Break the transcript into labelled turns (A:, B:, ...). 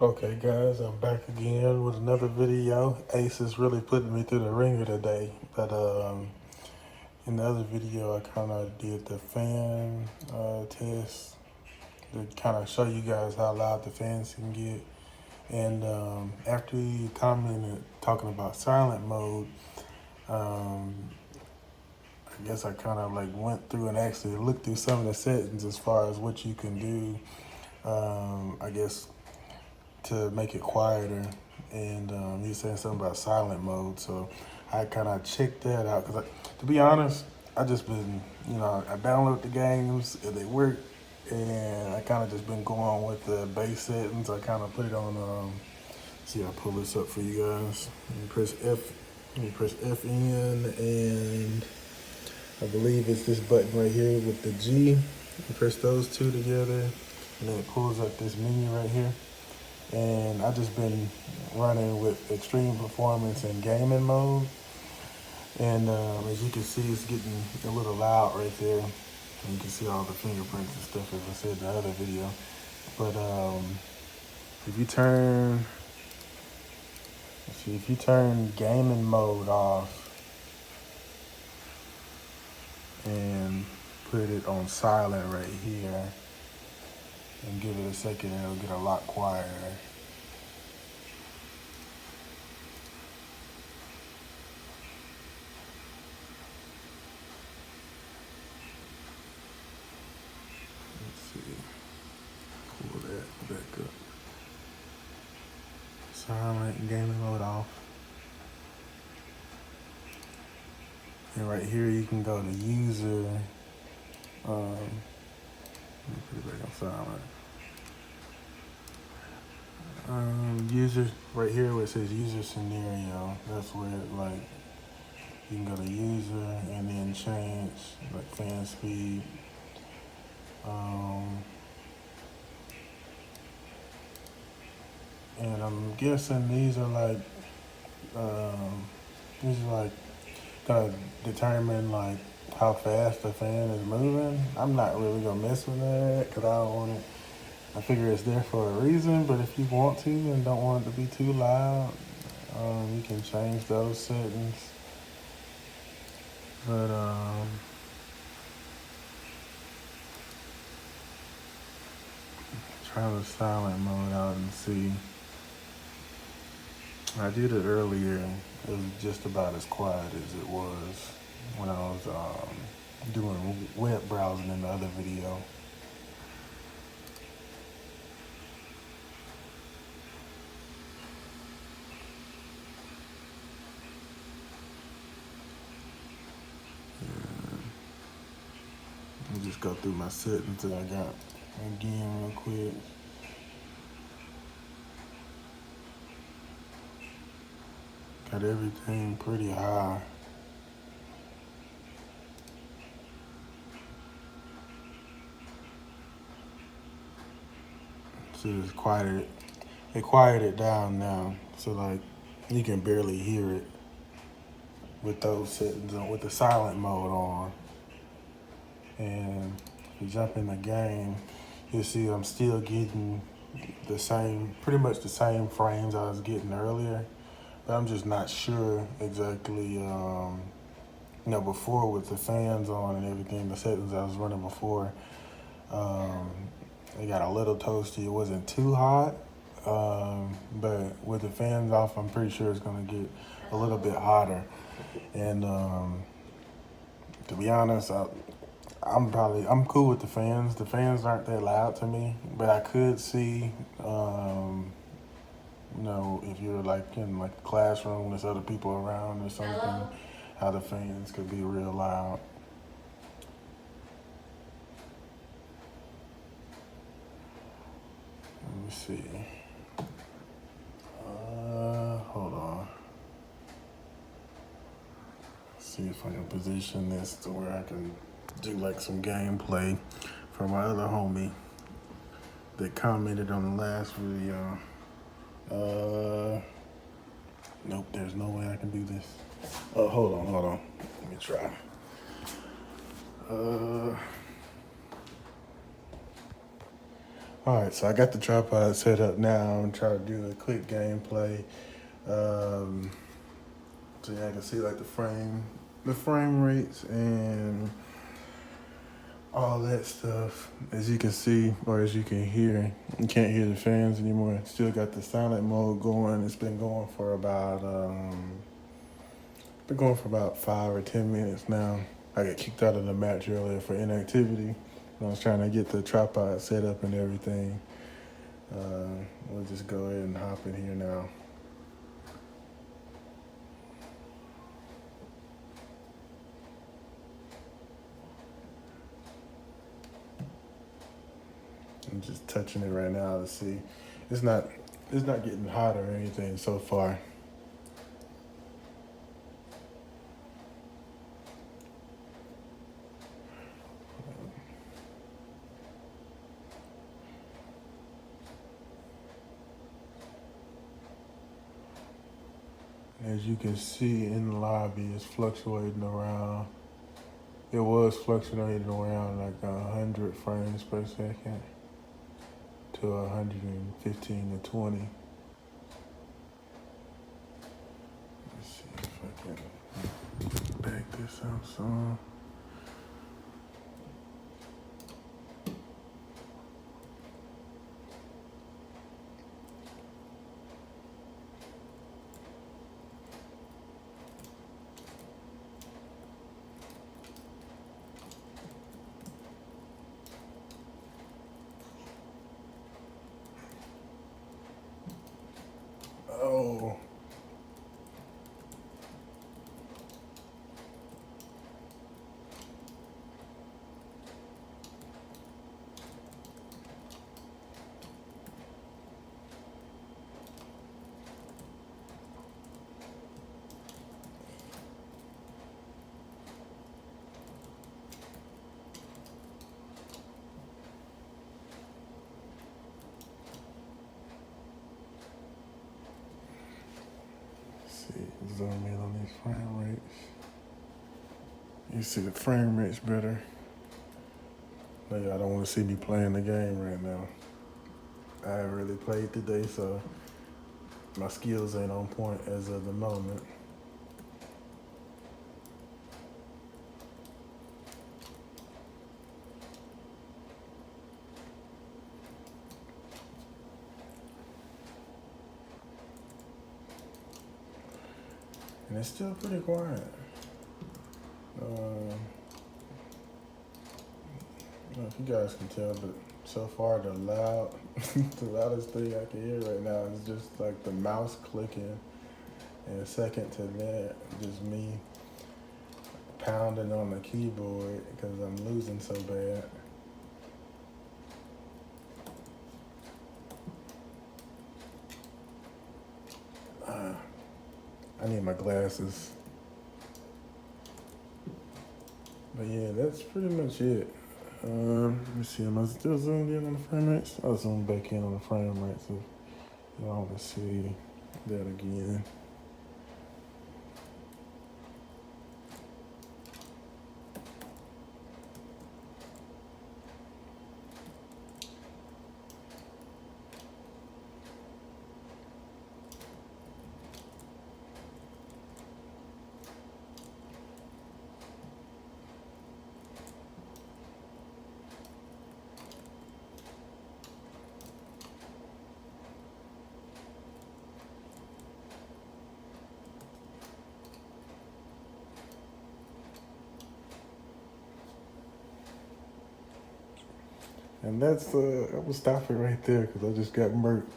A: Okay guys, I'm back again with another video. Ace is really putting me through the ringer today. But in the other video I kind of did the fan test to kind of show you guys how loud the fans can get. And after you commented talking about silent mode, um, I guess I kind of like went through and actually looked through some of the settings as far as what you can do. I guess to make it quieter, and he was saying something about silent mode, so I kind of checked that out because, to be honest, I just been, I download the games and they work, and I kind of just been going with the base settings. I kind of put it on. See, I'll pull this up for you guys. You press F. You press FN, and I believe it's this button right here with the G. You press those two together, and then it pulls up this menu right here. And I just been running with extreme performance and gaming mode. And as you can see, it's getting a little loud right there. And you can see all the fingerprints and stuff, as I said in the other video. But if you turn, if you turn gaming mode off and put it on silent right here and give it a second, it'll get a lot quieter. Pull that back up. Silent, gaming mode off. And right here you can go to user. Let me put it back on silent. User, right here where it says user scenario, that's where you can go to user and then change like fan speed. And I'm guessing these are gonna determine like how fast the fan is moving. I'm not really gonna mess with that because I don't want it. I figure it's there for a reason, but if you want to and don't want it to be too loud, you can change those settings. But try the silent mode out and see. I did it earlier. It was just about as quiet as it was when I was doing web browsing in the other video. Let me just go through my settings that I got again real quick. Got everything pretty high. So it's quieted. It quieted it down now, so like you can barely hear it with those settings on, with the silent mode on. And if you jump in the game, you'll see I'm still getting the same, pretty much the same frames I was getting earlier. But I'm just not sure exactly, before with the fans on and everything, the settings I was running before, it got a little toasty. It wasn't too hot, but with the fans off, I'm pretty sure it's gonna get a little bit hotter. And to be honest, I'm cool with the fans. The fans aren't that loud to me, but I could see, if you're like in like a classroom, there's other people around or something, how the fans could be real loud. Let me see. Hold on. See if I can position this to where I can do like some gameplay for my other homie that commented on the last video. Nope, there's no way I can do this. Oh, hold on. Let me try. All right, so I got the tripod set up now. I'm trying to do a quick gameplay. So yeah, I can see like the frame rates and all that stuff. As you can see, or as you can hear, you can't hear the fans anymore. Still got the silent mode going. It's been going for about 5 or 10 minutes now. I got kicked out of the match earlier for inactivity. I was trying to get the tripod set up and everything. We'll just go ahead and hop in here now. I'm just touching it right now to see. It's not getting hot or anything so far. As you can see in the lobby, it's fluctuating around. It was fluctuating around like 100 frames per second to 115 to 20. Let's see if I can back this up some. Oh. Zoom in on these frame rates. You see the frame rates better. But y'all don't want to see me playing the game right now. I haven't really played today, so my skills ain't on point as of the moment. And it's still pretty quiet. I don't know if you guys can tell, but so far the loudest thing I can hear right now is just like the mouse clicking, and second to that, just me pounding on the keyboard because I'm losing so bad. I need my glasses. But yeah, that's pretty much it. Let me see, am I still zoomed in on the frame rates? I'll zoom back in on the frame rates so y'all can see that again. And that's, I'm gonna stop it right there because I just got murked.